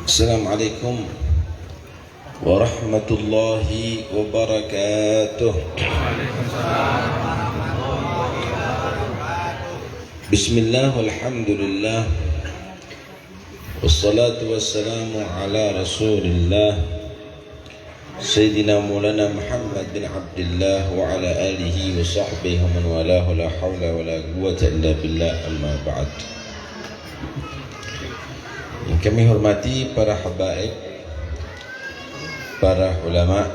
Assalamualaikum warahmatullahi wabarakatuh. Bismillah walhamdulillah wassalatu wassalamu ala rasulillah Sayyidina Maulana Muhammad bin Abdullah wa ala alihi wa sahbihi wa man walahu la hawla wa la quwwata illa billah, amma ba'd. Yang kami hormati para habaib, para ulama,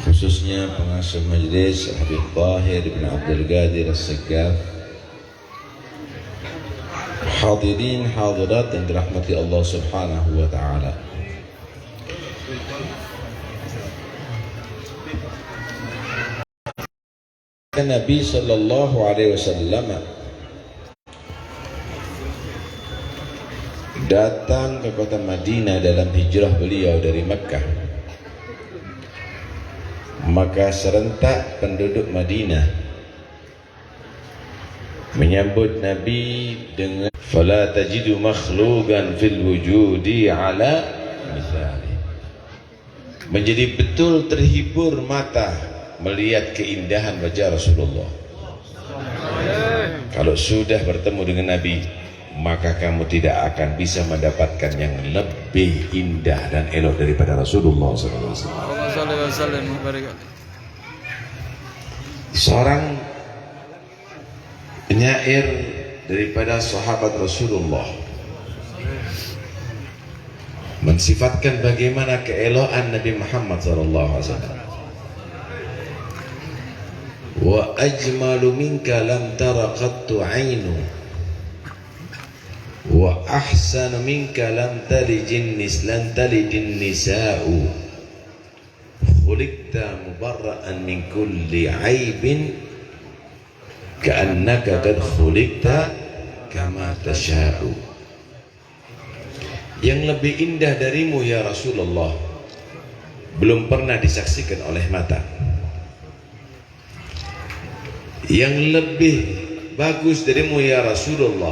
khususnya pengasuh majlis Habib Tahir bin Abdul Qadir As-Saggaf, hadirin hadirat yang dirahmati Allah Subhanahu wa taala. Nabi sallallahu alaihi wasallam datang ke kota Madinah dalam hijrah beliau dari Makkah. Maka serentak penduduk Madinah menyambut Nabi dengan fala tajidu makhluqan fil wujudi ala misali. Menjadi betul terhibur mata melihat keindahan wajah Rasulullah. Kalau sudah bertemu dengan Nabi, maka kamu tidak akan bisa mendapatkan yang lebih indah dan elok daripada Rasulullah SAW. Seorang penyair daripada sahabat Rasulullah mensifatkan bagaimana keelokan Nabi Muhammad SAW. Wa ajmalu minka lam tara qattu ainu wa ahsanu minka lam talidin nisa'u khuliqta mubarra'an min kulli aibin ka'annaka qad khuliqta kama tasha'u. Yang lebih indah darimu ya Rasulullah belum pernah disaksikan oleh mata. Yang lebih bagus darimu ya Rasulullah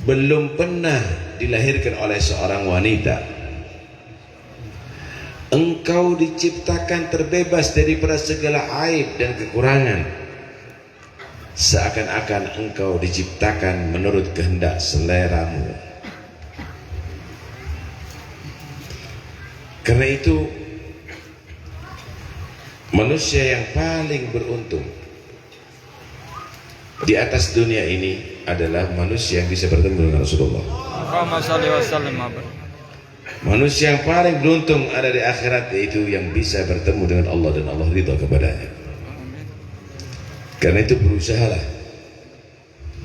belum pernah dilahirkan oleh seorang wanita. Engkau diciptakan terbebas daripada segala aib dan kekurangan, seakan-akan engkau diciptakan menurut kehendak seleramu. Karena itu manusia yang paling beruntung di atas dunia ini adalah manusia yang bisa bertemu dengan Rasulullah. Manusia yang paling beruntung ada di akhirat, yaitu yang bisa bertemu dengan Allah dan Allah ridha kepadanya. Karena itu berusahalah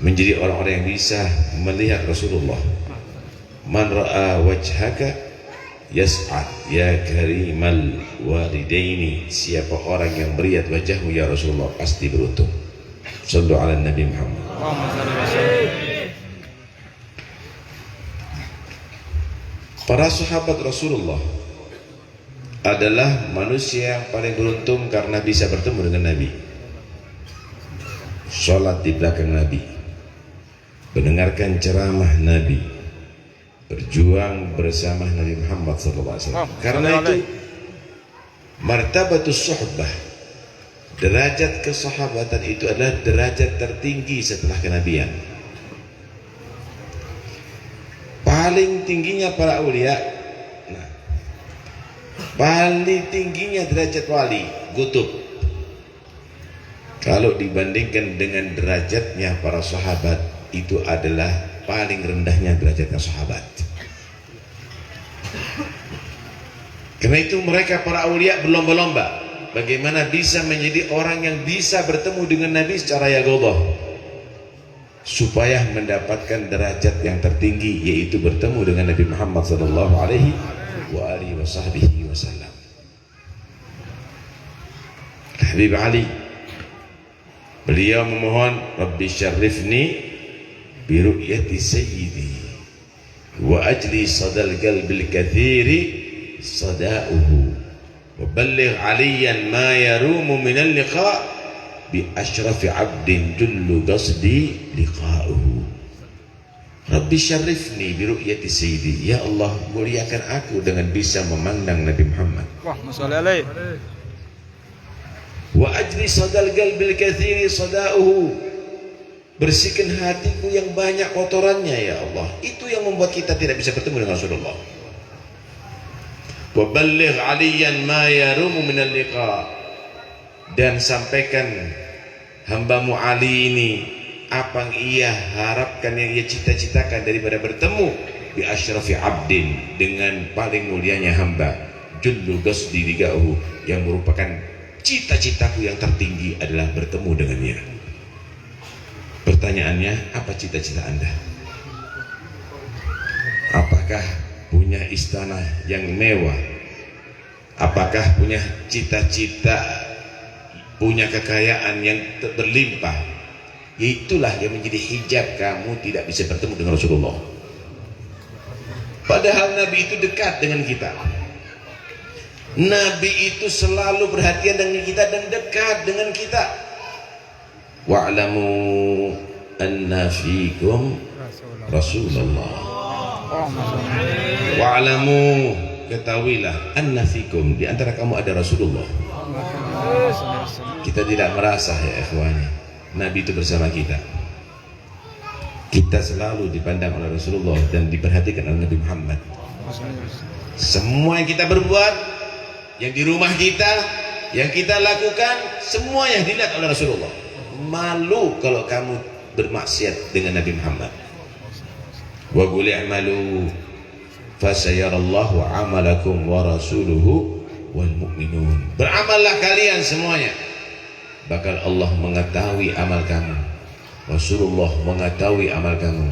menjadi orang-orang yang bisa melihat Rasulullah. Man ra'a wajhaka yas'ad ya karimal walidaini. Siapa orang yang melihat wajahmu ya Rasulullah pasti beruntung. Sallu ala Nabi Muhammad. Para sahabat Rasulullah adalah manusia yang paling beruntung karena bisa bertemu dengan Nabi, sholat di belakang Nabi, mendengarkan ceramah Nabi, berjuang bersama Nabi Muhammad SAW. Karena itu martabatus suhbah, derajat kesahabatan itu adalah derajat tertinggi setelah kenabian. Paling tingginya para awliya, paling tingginya derajat wali, kutub. Kalau dibandingkan dengan derajatnya para sahabat, itu adalah paling rendahnya derajatnya sahabat. Karena itu mereka para awliya berlomba-lomba bagaimana bisa menjadi orang yang bisa bertemu dengan Nabi secara yaqodah, supaya mendapatkan derajat yang tertinggi, yaitu bertemu dengan Nabi Muhammad sallallahu alaihi wasallam. Habib Ali, beliau memohon, Rabbi syarifni bi ru'yati sayyidi wa ajli sadal qalbil kathiri sada'uhu wa balligh aliyan ma yarumu min al-liqa bi asyrafi 'abdin jullu qasdi liqa'uhu. Rabbi syarifni bi ru'yati sayyidi. Ya Allah, muliakan aku dengan bisa memandang Nabi Muhammad. Wah, masalah alaih. Wa ajli sadal qalbil katsiri sadauhu. Bersihkan hatiku yang banyak kotorannya ya Allah. Itu yang membuat kita tidak bisa bertemu dengan Rasulullah. Wa balligh 'aliyan ma yarumu minal liqa. Dan sampaikan hambamu Ali ini apa yang ia harapkan, yang ia cita-citakan daripada bertemu bi asyrafi 'abdin, dengan paling mulianya hamba, jullu qasdi liqa'uhu, yang merupakan cita-citaku yang tertinggi adalah bertemu dengannya. Pertanyaannya, apa cita-cita Anda? Apakah punya istana yang mewah? Apakah punya cita-cita, punya kekayaan yang berlimpah? Itulah yang menjadi hijab kamu tidak bisa bertemu dengan Rasulullah. Padahal Nabi itu dekat dengan kita. Nabi itu selalu perhatian dengan kita dan dekat dengan kita. Wa'lamu anna fikum Rasulullah. Wa'lamu, ketahuilah, anna fikum, di antara kamu ada Rasulullah. Kita tidak merasa ya ikhwani, Nabi itu bersama kita. Kita selalu dipandang oleh Rasulullah dan diperhatikan oleh Nabi Muhammad. Semua yang kita berbuat, yang di rumah kita, yang kita lakukan, semua yang dilihat oleh Rasulullah. Malu kalau kamu bermaksiat dengan Nabi Muhammad. Wa qul i'malu fasayarallahu 'amalakum wa rasuluhu wal mu'minun. Beramallah kalian semuanya, bakal Allah mengetahui amal kamu, Rasulullah mengetahui amal kamu,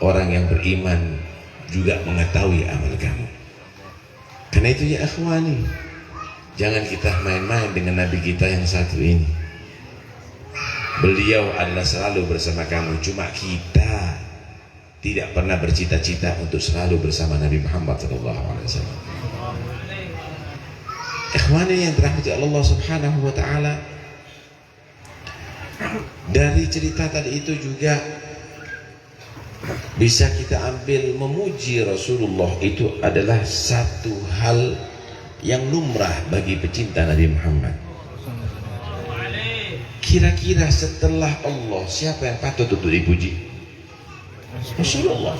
orang yang beriman juga mengetahui amal kamu. Karena itu ya akhwani, jangan kita main-main dengan Nabi kita yang satu ini. Beliau adalah selalu bersama kamu, cuma kita tidak pernah bercita-cita untuk selalu bersama Nabi Muhammad SAW. Ikhwani yang dirahmati Allah Subhanahu wa taala, dari cerita tadi itu juga bisa kita ambil memuji Rasulullah itu adalah satu hal yang lumrah bagi pecinta Nabi Muhammad. Kira-kira setelah Allah siapa yang patut untuk dipuji? Rasulullah.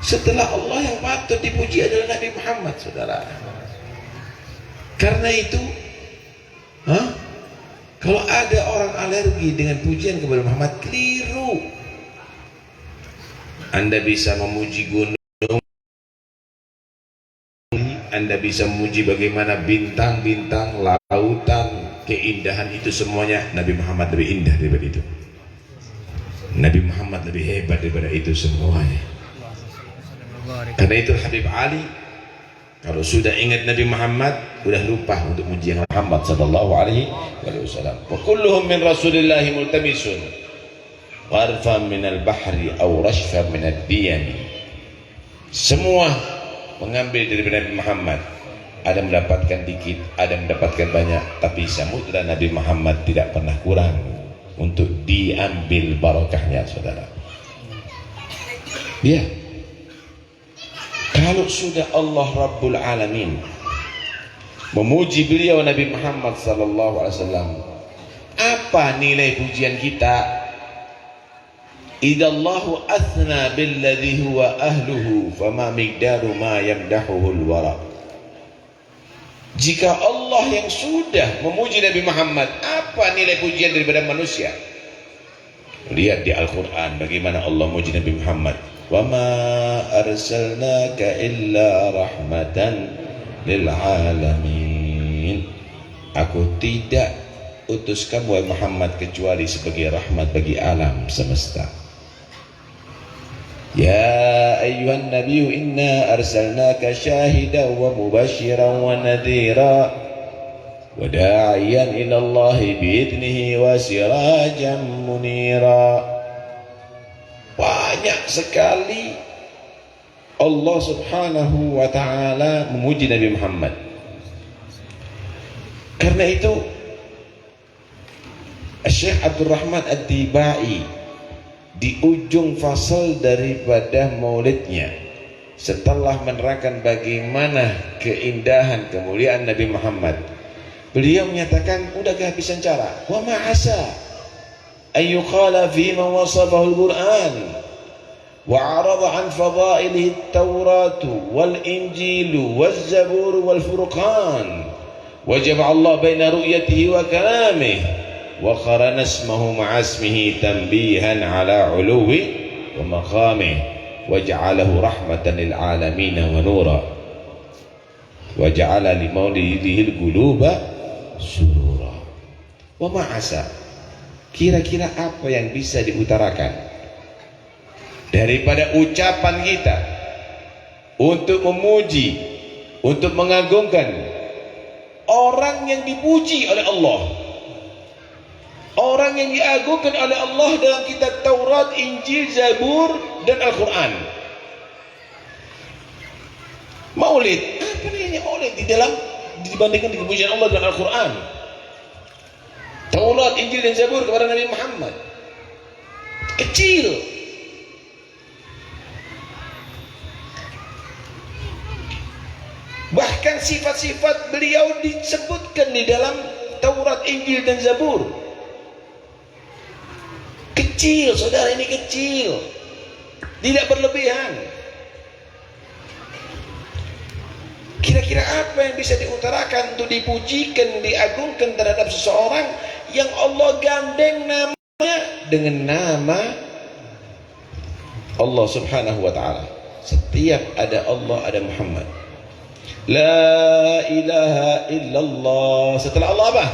Setelah Allah yang patut dipuji adalah Nabi Muhammad, saudara. Karena itu, kalau ada orang alergi dengan pujian kepada Muhammad, keliru. Anda bisa memuji gunung, Anda bisa memuji bagaimana bintang-bintang, lautan, keindahan, itu semuanya Nabi Muhammad lebih indah daripada itu. Nabi Muhammad lebih hebat daripada itu semuanya. Karena itu Habib Ali kalau sudah ingat Nabi Muhammad, sudah lupa untuk muji Muhammad sallallahu alaihi wasallam. Wa kulluhum min Rasulillahi multamisun warfan min al-bahri aw rashfan min ad-diyami. Semua mengambil dari Nabi Muhammad. Ada mendapatkan dikit, ada mendapatkan banyak, tapi samudra Nabi Muhammad tidak pernah kurang untuk diambil barokahnya, saudara. Ya, kalau sudah Allah Rabbul Alamin memuji beliau Nabi Muhammad sallallahu alaihi wasallam, apa nilai pujian kita? Idallahu athna billadhi huwa ahluhu fama miqdaru ma yamdahuhu al-wara. Jika Allah yang sudah memuji Nabi Muhammad, apa nilai pujian daripada manusia? Lihat di Al-Quran bagaimana Allah memuji Nabi Muhammad. Wa ma arsalnaka illa rahmatan lil alamin. Aku tidak utus kamu wahai Muhammad kecuali sebagai rahmat bagi alam semesta. Ya ayyuhan nabiyyu inna arsalnaka syahidan wa mubasyiran wa nadhira wa da'iyan ila Allah bi'idnihi wa sirajan munira. Banyak sekali Allah Subhanahu wa ta'ala memuji Nabi Muhammad. Karena itu Syekh Abdul Rahman Ad-Dibai di ujung fasal daripada maulidnya, setelah menerangkan bagaimana keindahan kemuliaan Nabi Muhammad, beliau menyatakan udah kehabisan cara. Wa ma'asa ayyuqala fi man wasafahu al-Quran wa arada an fadailihi at-Taurat wal-Injil wal-Zabur wal-Furqan wa jama'a Allah baina ru'yatihi wa kalamihi wa qarana ismahu ma'a ismihi tanbihan ala uluwi wa maqamihi wa ja'alahu rahmatan lil alamin wa nura wa ja'ala li maulidihi al-quluba surura. Wa ma'asa, kira-kira apa yang bisa diutarakan daripada ucapan kita untuk memuji, untuk mengagungkan orang yang dipuji oleh Allah, orang yang diagungkan oleh Allah dalam kitab Taurat, Injil, Zabur dan Al-Quran. Maulid, apa namanya maulid di dalam dibandingkan dengan pujian Allah dan Al-Quran, Taurat, Injil dan Zabur kepada Nabi Muhammad? Kecil. Bahkan sifat-sifat beliau disebutkan di dalam Taurat, Injil dan Zabur. Kecil, saudara, ini kecil, tidak berlebihan. Kira-kira apa yang bisa diutarakan untuk dipujikan, diagungkan terhadap seseorang yang Allah gandeng namanya dengan nama Allah Subhanahu wa ta'ala? Setiap ada Allah ada Muhammad. La ilaha illallah, setelah Allah apa?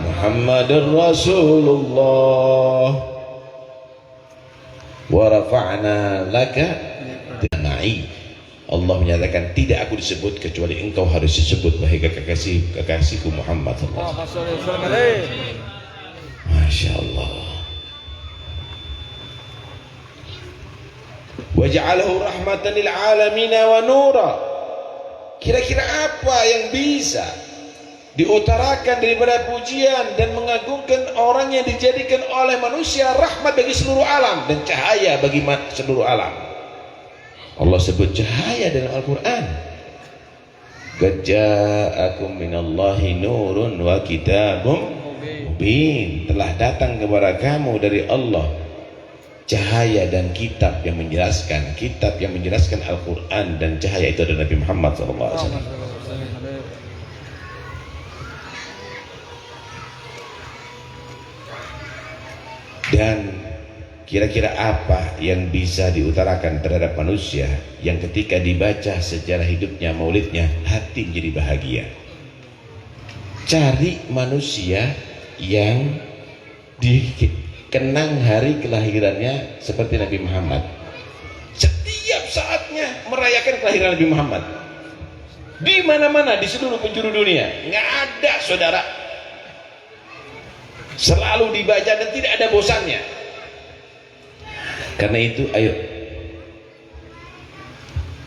Muhammadur Rasulullah. Wa rafa'na laka dzikra. Allah menyatakan tidak aku disebut kecuali engkau harus disebut, wahai kekasihku Muhammad sallallahu alaihi wasallam. Masya Allah. Wa ja'alahu rahmatan lil alamin wa nura. Kira-kira apa yang bisa diutarakan daripada pujian dan mengagungkan orang yang dijadikan oleh manusia rahmat bagi seluruh alam dan cahaya bagi seluruh alam? Allah sebut cahaya dalam Al-Quran. Qad ja'akum minallahi nurun wa kitabun mubin. Telah datang kepada kamu dari Allah cahaya dan kitab yang menjelaskan, kitab yang menjelaskan Al-Quran, dan cahaya itu adalah Nabi Muhammad SAW. Dan kira-kira apa yang bisa diutarakan terhadap manusia yang ketika dibaca sejarah hidupnya, maulidnya, hati menjadi bahagia? Cari manusia yang dikenang hari kelahirannya seperti Nabi Muhammad. Setiap saatnya merayakan kelahiran Nabi Muhammad. Di mana-mana, di seluruh penjuru dunia. Nggak ada, saudara. Selalu dibaca dan tidak ada bosannya. Karena itu, ayo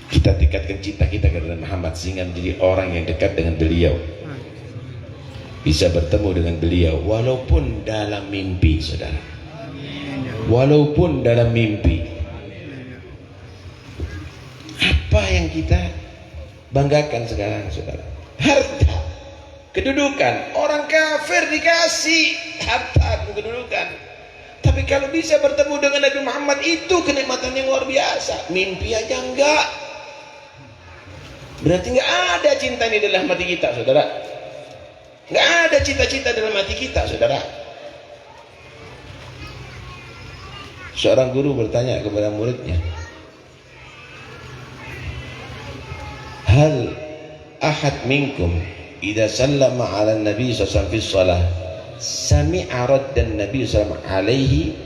kita tingkatkan cinta kita kepada Muhammad sehingga menjadi orang yang dekat dengan beliau, bisa bertemu dengan beliau walaupun dalam mimpi, saudara. Walaupun dalam mimpi. Apa yang kita banggakan sekarang, saudara? Harta, kedudukan. Orang kafir dikasih harta, kedudukan. Tapi kalau bisa bertemu dengan Nabi Muhammad, itu kenikmatan yang luar biasa. Mimpi aja enggak. Berarti enggak ada cinta ini dalam hati kita, saudara. Enggak ada cita-cita dalam hati kita, saudara. Seorang guru bertanya kepada muridnya, hal ahad minkum idza sallama ala nabi sallallahu alaihi wasallam fi shalah sami'a raddan nabi sallallahu alaihi,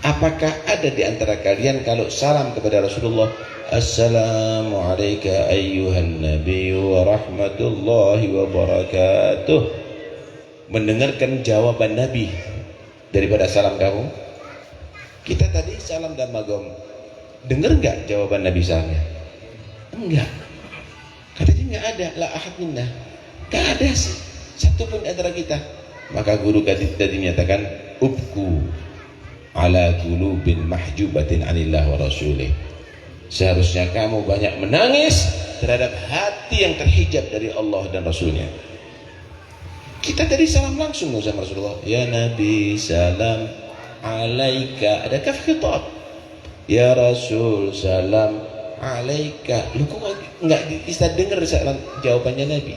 apakah ada di antara kalian kalau salam kepada Rasulullah, assalamu alayka ayyuhan nabi wa rahmatullahi wa barakatuh, mendengarkan jawaban Nabi daripada salam kamu? Kita tadi salam dan magom, dengar enggak jawaban Nabi salamnya? Enggak. Katanya enggak ada, la ahad minna, enggak ada sih satu pun antara kita Maka guru tadi menyatakan ubku ala qulubin mahjubatin anillah wa rasulih. Seharusnya kamu banyak menangis terhadap hati yang terhijab dari Allah dan Rasulnya. Kita tadi salam langsung sama Rasulullah, ya Nabi salam alaika, ada kaf khitab, ya Rasul salam alaika. Lu kok nggak bisa dengar jawabannya Nabi?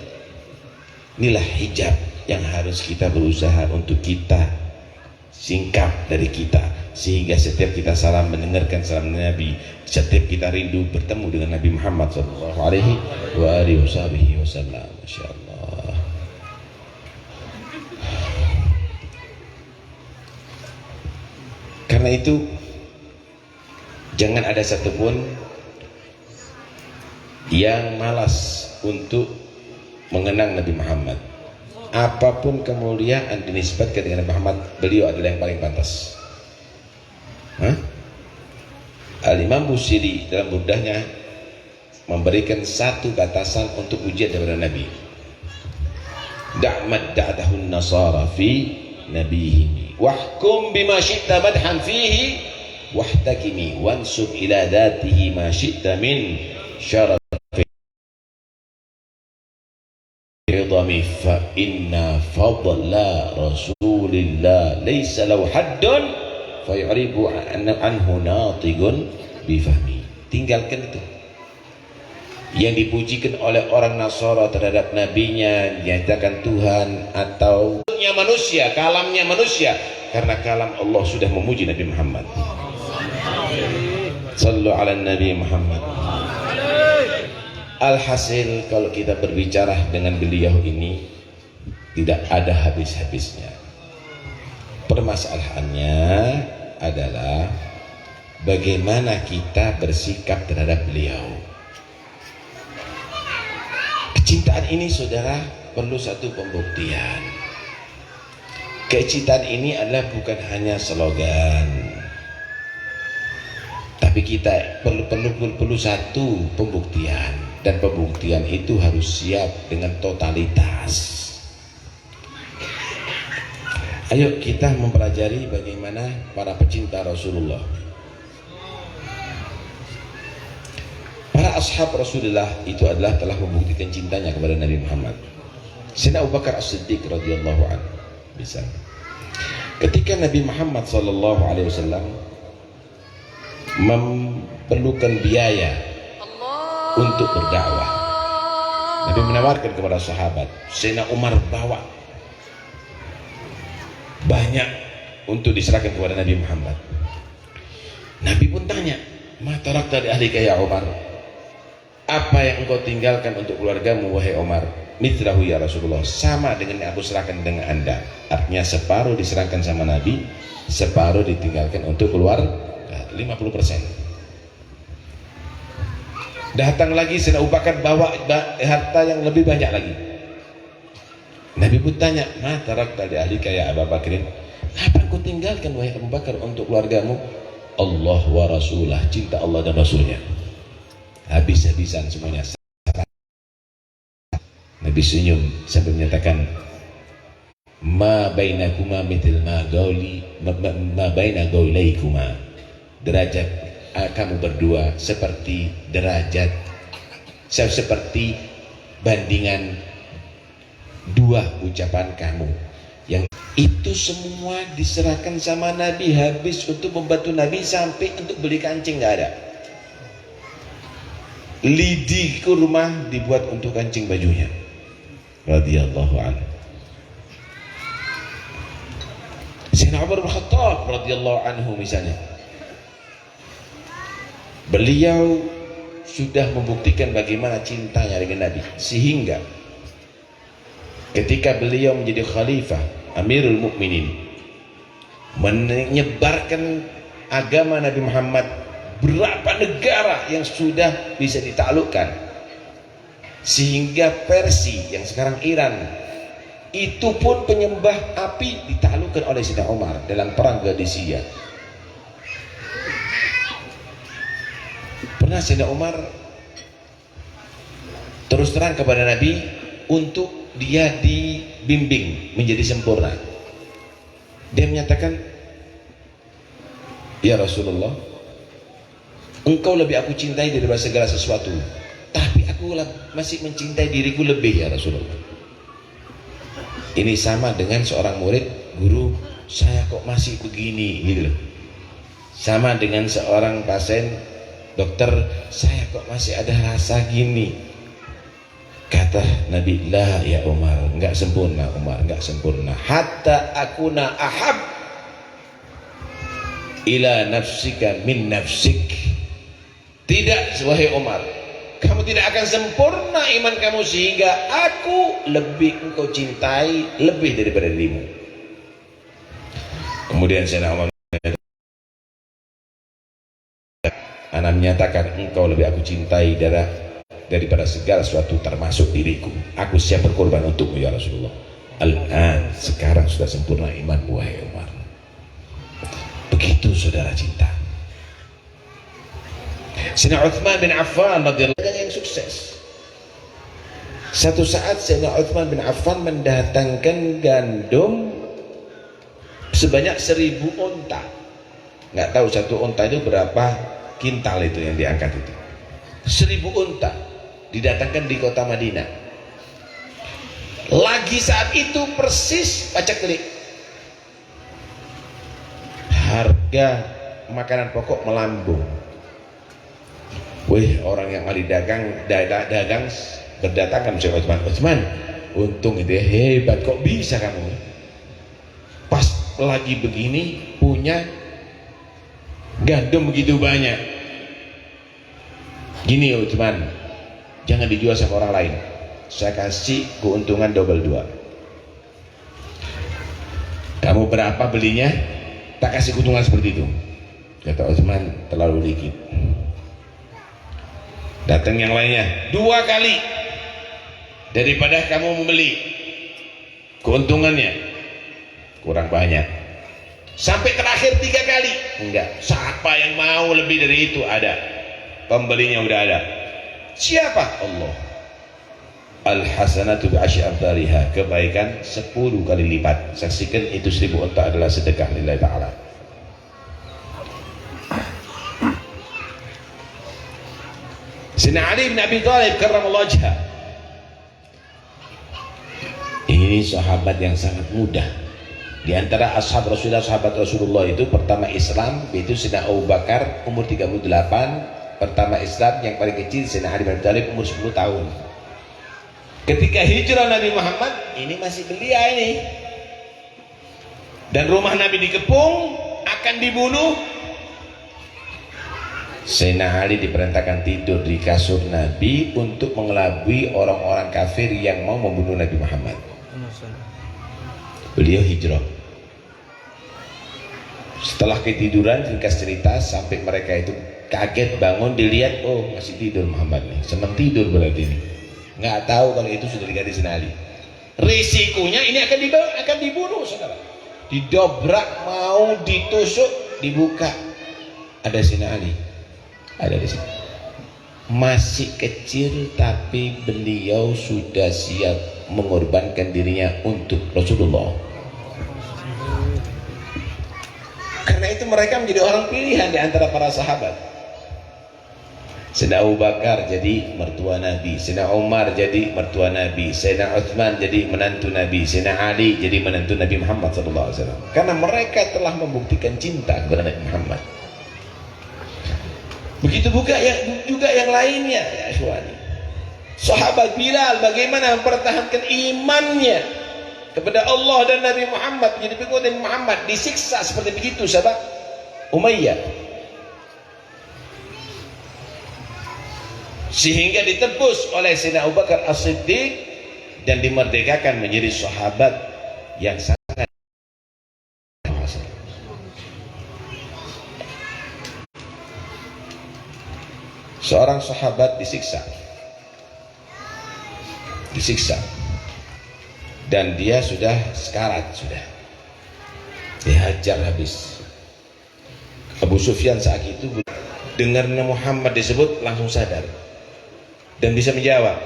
Inilah hijab yang harus kita berusaha untuk kita singkap dari kita, sehingga setiap kita salam mendengarkan salam Nabi, setiap kita rindu bertemu dengan Nabi Muhammad sallallahu alaihi wasallam. Masya Allah. Karena itu jangan ada satupun yang malas untuk mengenang Nabi Muhammad. Apapun kemuliaan dinisbatkan dengan Nabi Muhammad, beliau adalah yang paling pantas. Al-Imam Busiri dalam burdahnya memberikan satu batasan untuk ujian daripada Nabi. Da'mad da'dahun nasara fi nabihimi wahkum bima syi'ta madhan fihi wahtakimi wansub ila dhatihi ma syi'ta min syarafi idhami fa inna fadla rasulillah laysa lahu haddun fayuribu anhu natigun bifahmi. Tinggalkan itu yang dipujikan oleh orang Nasara terhadap nabinya, dinyatakan Tuhan atau manusia, kalamnya manusia, karena kalam Allah sudah memuji Nabi Muhammad. Sallu ala Nabi Muhammad. Alhasil kalau kita berbicara dengan beliau ini tidak ada habis-habisnya. Permasalahannya adalah bagaimana kita bersikap terhadap beliau. Kecintaan ini saudara perlu satu pembuktian. Kecintaan ini adalah bukan hanya slogan, tapi kita perlu satu pembuktian, dan pembuktian itu harus siap dengan totalitas. Ayo kita mempelajari bagaimana para pecinta Rasulullah. Para ashab Rasulullah itu adalah telah membuktikan cintanya kepada Nabi Muhammad. Sayyidina Abu Bakar As-Siddiq radhiyallahu anhu misalnya, ketika Nabi Muhammad sallallahu alaihi wasallam memerlukan biaya untuk berdakwah, Nabi menawarkan kepada sahabat. Sayyidina Umar bawa banyak untuk diserahkan kepada Nabi Muhammad. Nabi pun tanya, "Ma tarakta li ahlika ya Umar?" Apa yang engkau tinggalkan untuk keluargamu wahai Umar? Mithlahu ya Rasulullah, sama dengan yang aku serahkan dengan anda. Artinya separuh diserahkan sama Nabi, separuh ditinggalkan untuk keluar, 50%. Datang lagi Sayyidina Abu Bakar bawa harta yang lebih banyak lagi. Nabi pun tanya, "Ma tarakta li ahlika ya Abu Bakrin?" Apa yang kau tinggalkan wahai Abu Bakar untuk keluargamu? Allah wa Rasulah, cinta Allah dan Rasulnya. Habis-habisan semuanya. Nabi senyum sambil menyatakan, "Ma bainakuma mithil ma baina gaulaikuma." Derajat kamu berdua seperti derajat, seperti bandingan dua ucapan kamu. Yang itu semua diserahkan sama Nabi, habis untuk membantu Nabi sampai untuk beli kancing nggak ada. Lidi kurma dibuat untuk kancing bajunya. Radhiyallahu anhu. Sayyidina Umar bin Khattab radhiyallahu anhu misalnya, beliau sudah membuktikan bagaimana cintanya dengan Nabi, sehingga ketika beliau menjadi khalifah Amirul Mukminin, menyebarkan agama Nabi Muhammad, berapa negara yang sudah bisa ditaklukkan, sehingga Persia yang sekarang Iran itu pun penyembah api ditaklukkan oleh Sayyidina Umar dalam perang Qadisiyah. Pernah Sayyidina Umar terus terang kepada Nabi untuk dia dibimbing menjadi sempurna. Dia menyatakan, ya Rasulullah, engkau lebih aku cintai daripada segala sesuatu, tapi aku masih mencintai diriku lebih ya Rasulullah. Ini sama dengan seorang murid, guru, saya kok masih begini gitu loh. Sama dengan seorang pasien, dokter, saya kok masih ada rasa gini. Kata Nabi, la ya Umar, enggak sempurna Umar, enggak sempurna. Hatta akuna ahab ila nafsika min nafsik. Tidak, wahai Umar, kamu tidak akan sempurna iman kamu sehingga aku lebih engkau cintai lebih daripada dirimu. Kemudian Sayyidina Umar ana menyatakan, engkau lebih aku cintai daripada segala sesuatu termasuk diriku. Aku siap berkorban untukmu ya Rasulullah. Al-an, sekarang sudah sempurna iman wahai Umar. Begitu saudara cinta. Sayyidina Uthman bin Affan radhiyallahu anhu yang sukses. Satu saat Sayyidina Uthman bin Affan mendatangkan gandum sebanyak 1000 unta. Nggak tahu satu unta itu berapa kintal itu yang diangkat itu. 1000 unta didatangkan di kota Madinah. Lagi saat itu persis paceklik, harga makanan pokok melambung. Wih, orang yang ahli dagang berdatangan sama Utsman. Utsman, untung itu ya, hebat, kok bisa kamu pas lagi begini punya gandum begitu banyak. Gini Utsman, jangan dijual sama orang lain, saya kasih keuntungan double 2. Kamu berapa belinya, tak kasih keuntungan seperti itu. Kata Utsman, terlalu dikit. Datang yang lainnya 2 kali, daripada kamu membeli keuntungannya kurang banyak. Sampai terakhir 3 kali, enggak, siapa yang mau lebih dari itu? Ada pembelinya, udah ada. Siapa? Allah. Al-hasanatu bi'asyri amthaliha, kebaikan 10 kali lipat. Saksikan itu 1000 unta adalah sedekah lillahi ta'ala. Sayyidina Ali bin Abi Thalib karramallahu wajhah, ini sahabat yang sangat muda. Di antara ashab Rasulullah, sahabat Rasulullah itu pertama Islam yaitu Sayyidina Abu Bakar umur 38, pertama Islam yang paling kecil Sayyidina Ali bin Abi Thalib umur 10 tahun. Ketika hijrah Nabi Muhammad, ini masih belia ini, dan rumah Nabi dikepung, akan dibunuh. Sayyidina Ali diperintahkan tidur di kasur Nabi untuk mengelabui orang-orang kafir yang mau membunuh Nabi Muhammad. Beliau hijrah. Setelah ketiduran, ringkas cerita, sampai mereka itu kaget bangun, dilihat, oh masih tidur Muhammad nih, senang tidur berarti ini. Nggak tahu kalau itu sudah diganti Sayyidina Ali. Risikonya ini akan dibunuh saudara. Didobrak, mau ditusuk, dibuka, ada Sayyidina Ali. Ada di sini. Masih kecil tapi beliau sudah siap mengorbankan dirinya untuk Rasulullah. Karena itu mereka menjadi orang pilihan di antara para sahabat. Sayyidina Abu Bakar jadi mertua Nabi, Sayyidina Umar jadi mertua Nabi, Sayyidina Utsman jadi menantu Nabi, Sayyidina Ali jadi menantu Nabi Muhammad SAW. Karena mereka telah membuktikan cinta kepada Nabi Muhammad. Begitu juga yang lainnya ya ikhwani. Sahabat Bilal bagaimana mempertahankan imannya kepada Allah dan Nabi Muhammad, menjadi pengikut Nabi Muhammad, disiksa seperti begitu sahabat Umayyah, sehingga ditebus oleh Sayyidina Abu Bakar As-Siddiq dan dimerdekakan menjadi sahabat yang sangat. Seorang sahabat disiksa dan dia sudah sekarat, sudah dihajar habis. Abu Sufyan saat itu dengarnya Muhammad disebut langsung sadar dan bisa menjawab,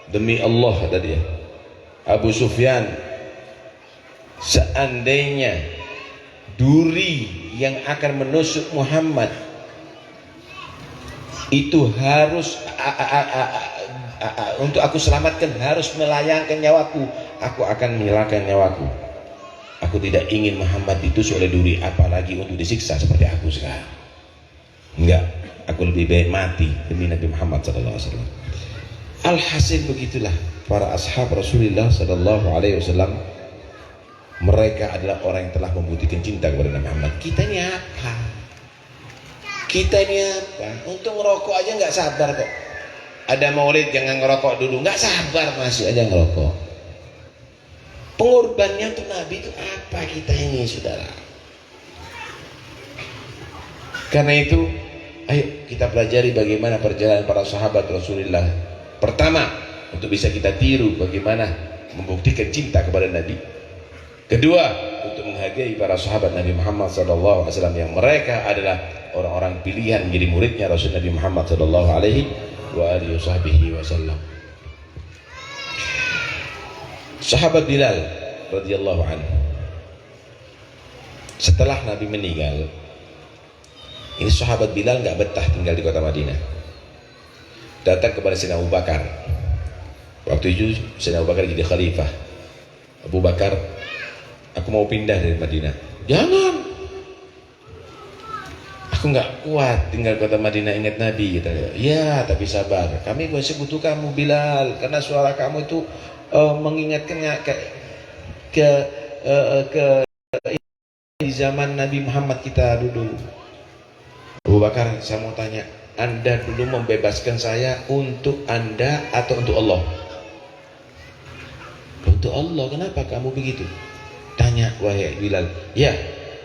demi Allah kata dia, Abu Sufyan, seandainya duri yang akan menusuk Muhammad itu harus untuk aku selamatkan harus melayangkan nyawaku, aku akan menyerahkan nyawaku. Aku tidak ingin Muhammad ditusuk oleh duri, apalagi untuk disiksa seperti aku sekarang. Enggak, aku lebih baik mati demi Nabi Muhammad SAW. Alhasil begitulah para ashab Rasulullah SAW. Mereka adalah orang yang telah membuktikan cinta kepada Nabi Muhammad. Kita ini apa? Kita ini apa? Untuk ngerokok aja nggak sabar kok. Ada maulid jangan ngerokok dulu, nggak sabar masih aja ngerokok. Pengorbanannya untuk Nabi itu apa kita ini, saudara? Karena itu, ayo kita pelajari bagaimana perjalanan para sahabat Rasulullah. Pertama, untuk bisa kita tiru bagaimana membuktikan cinta kepada Nabi. Kedua, untuk menghargai para sahabat Nabi Muhammad SAW yang mereka adalah orang-orang pilihan menjadi muridnya Rasul Nabi Muhammad SAW. Sahabat Bilal radhiyallahu anhu, setelah Nabi meninggal, ini sahabat Bilal nggak betah tinggal di kota Madinah. Datang kepada Sayyidina Abu Bakar. Waktu itu Sayyidina Abu Bakar jadi khalifah. Abu Bakar, aku mau pindah dari Madinah. Jangan, aku nggak kuat tinggal kota Madinah, ingat Nabi. Gitu. Ya, tapi sabar. Kami masih butuh kamu Bilal, karena suara kamu itu mengingatkannya ke di zaman Nabi Muhammad kita dulu. Abu Bakar, saya mau tanya, Anda dulu membebaskan saya untuk Anda atau untuk Allah? Untuk Allah. Kenapa kamu begitu? Tanya wahai Bilal. Ya,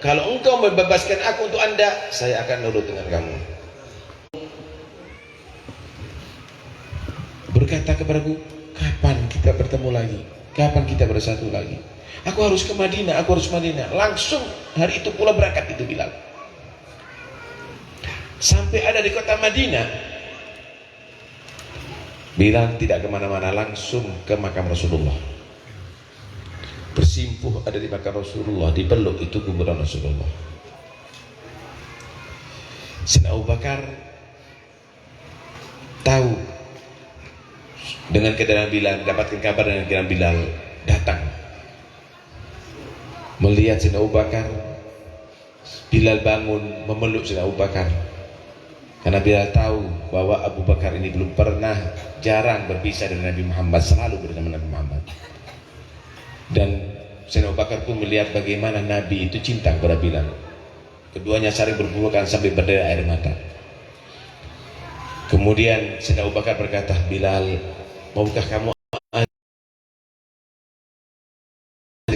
kalau engkau membebaskan aku untuk Anda, saya akan nurut dengan kamu. Berkata kepadaku, kapan kita bertemu lagi? Kapan kita bersatu lagi? Aku harus ke Madinah, aku harus Madinah. Langsung hari itu pula berangkat itu Bilal. Sampai ada di kota Madinah, Bilal tidak kemana-mana, langsung ke makam Rasulullah. Bersimpuh ada di makam Rasulullah, dipeluk itu kuburan Rasulullah. Sayyidina Abu Bakar tahu dengan kedatangan Bilal, mendapatkan kabar dengan kedatangan Bilal, datang melihat Sayyidina Abu Bakar. Bilal bangun memeluk Sayyidina Abu Bakar, karena Bilal tahu bahwa Abu Bakar ini belum pernah, jarang berpisah dengan Nabi Muhammad, selalu bersama Nabi Muhammad. Dan Sayyidina Abu Bakar pun melihat bagaimana Nabi itu cinta kepada Bilal. Keduanya saling berpelukan sampai berderet air mata. Kemudian Sayyidina Abu Bakar berkata, Bilal, maukah kamu ajari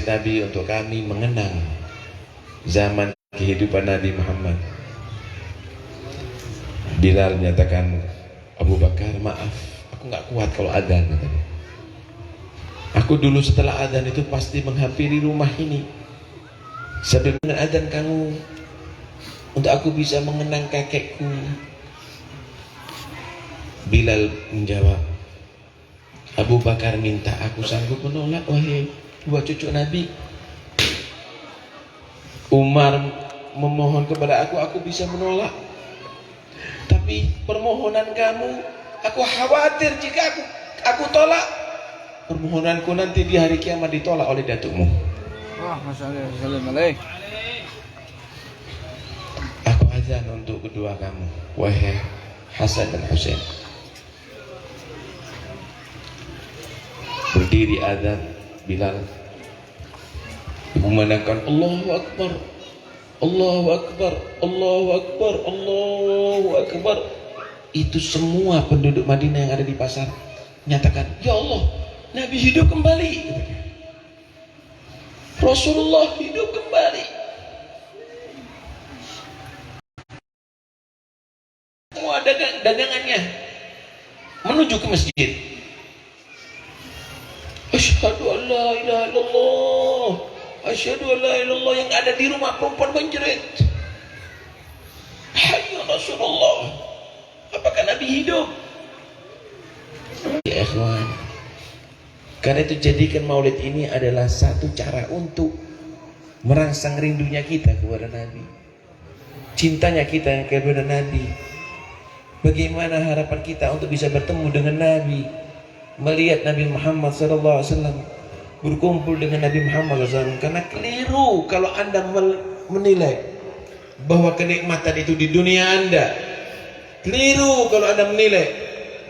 Nabi untuk kami mengenang zaman kehidupan Nabi Muhammad? Bilal menyatakan, Abu Bakar, maaf, aku nggak kuat kalau adzan, katanya. Aku dulu setelah adzan itu pasti menghampiri rumah ini sambil adzan kamu, untuk aku bisa mengenang kakekku. Bilal menjawab, Abu Bakar minta aku sanggup menolak wahai dua cucu Nabi. Umar memohon kepada aku bisa menolak. Tapi permohonan kamu, aku khawatir jika aku tolak, permohonanku nanti di hari kiamat ditolak oleh datukmu. Aku azan untuk kedua kamu, wahai Hasan dan Husain. Berdiri azan, Bilal memandangkan Allahu Akbar, Allahu Akbar, Allahu Akbar, Allahu Akbar. Itu semua penduduk Madinah yang ada di pasar menyatakan, ya Allah, Nabi hidup kembali, Rasulullah hidup kembali. Semua dagangannya menuju ke masjid. Asyhadu an la ilaha illallah, asyhadu an la ilaha illallah. Yang ada di rumah perempuan menjerit, hayya Rasulullah, apakah Nabi hidup? Ya ikhwan, karena itu jadikan maulid ini adalah satu cara untuk merangsang rindunya kita kepada Nabi, cintanya kita kepada Nabi. Bagaimana harapan kita untuk bisa bertemu dengan Nabi, melihat Nabi Muhammad SAW, berkumpul dengan Nabi Muhammad SAW. Karena keliru kalau Anda menilai bahwa kenikmatan itu di dunia Anda. Keliru kalau Anda menilai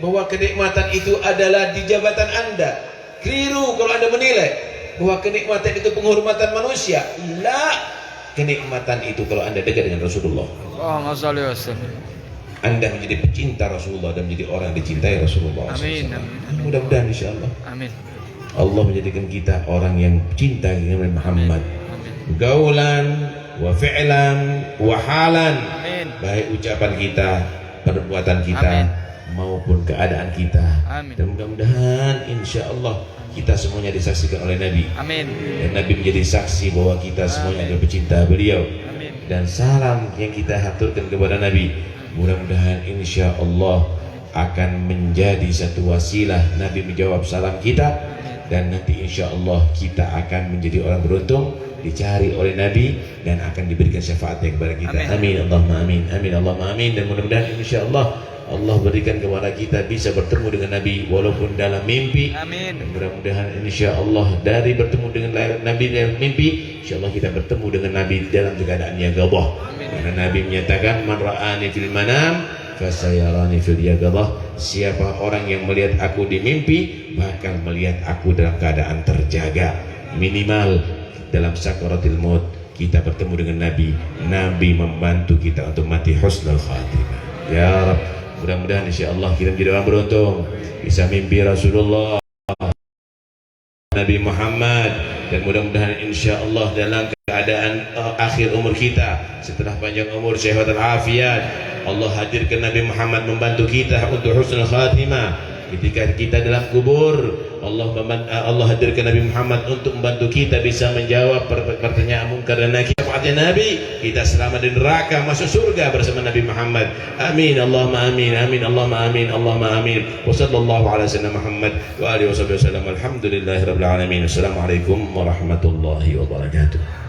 bahwa kenikmatan itu adalah di jabatan Anda. Keliru kalau Anda menilai bahwa kenikmatan itu penghormatan manusia. La, kenikmatan itu kalau Anda dekat dengan Rasulullah. Allahumma shalli wa sallim. Anda menjadi pecinta Rasulullah dan menjadi orang yang dicintai Rasulullah. Amin. Mudah-mudahan insyaallah Amin. Allah menjadikan kita orang yang cinta dengan Muhammad. Amin. Gaulan wa fi'lan wa halan. Amin. Baik ucapan kita, perbuatan kita, Amin. maupun keadaan kita. Amin. Dan mudah-mudahan insyaallah kita semuanya disaksikan oleh Nabi. Amin. Dan Nabi menjadi saksi bahwa kita semuanya adalah pecinta beliau. Amin. Dan salam yang kita haturkan kepada Nabi, mudah-mudahan insya Allah akan menjadi satu wasilah Nabi menjawab salam kita, dan nanti insya Allah kita akan menjadi orang beruntung, dicari oleh Nabi dan akan diberikan syafaatnya kepada kita. Amin. Allahumma amin. Amin Allahumma amin. Dan mudah-mudahan insya Allah Allah berikan kepada kita bisa bertemu dengan Nabi walaupun dalam mimpi. Amin. Dan mudah-mudahan insya Allah dari bertemu dengan Nabi dalam mimpi, insya Allah kita bertemu dengan Nabi dalam keadaan yaqadzah. Karena Nabi menyatakan, man ra'ani fil manam fasayarani fil yaqadzah. Siapa orang yang melihat aku di mimpi bakal melihat aku dalam keadaan terjaga. Minimal dalam sakaratil maut kita bertemu dengan Nabi. Nabi membantu kita untuk mati husnul khatimah. Ya Rabb, mudah-mudahan insyaallah kita menjadi orang beruntung, bisa mimpi Rasulullah, Nabi Muhammad, dan mudah-mudahan insyaallah dalam keadaan akhir umur kita, setelah panjang umur sehat dan afiat, Allah hadirkan Nabi Muhammad membantu kita untuk husnul khatimah. Ketika kita dalam kubur, Allah hadirkan Nabi Muhammad untuk membantu kita bisa menjawab pertanyaan mungkar dan nakir. Nabi, kita selamat di neraka, masuk surga bersama Nabi Muhammad. Amin Allahumma amin. Amin Allahumma amin. Allahumma amin. Wa sallallahu ala sayyidina Muhammad wa alihi wasallam. Alhamdulillahirabbil alamin. Assalamualaikum warahmatullahi wabarakatuh.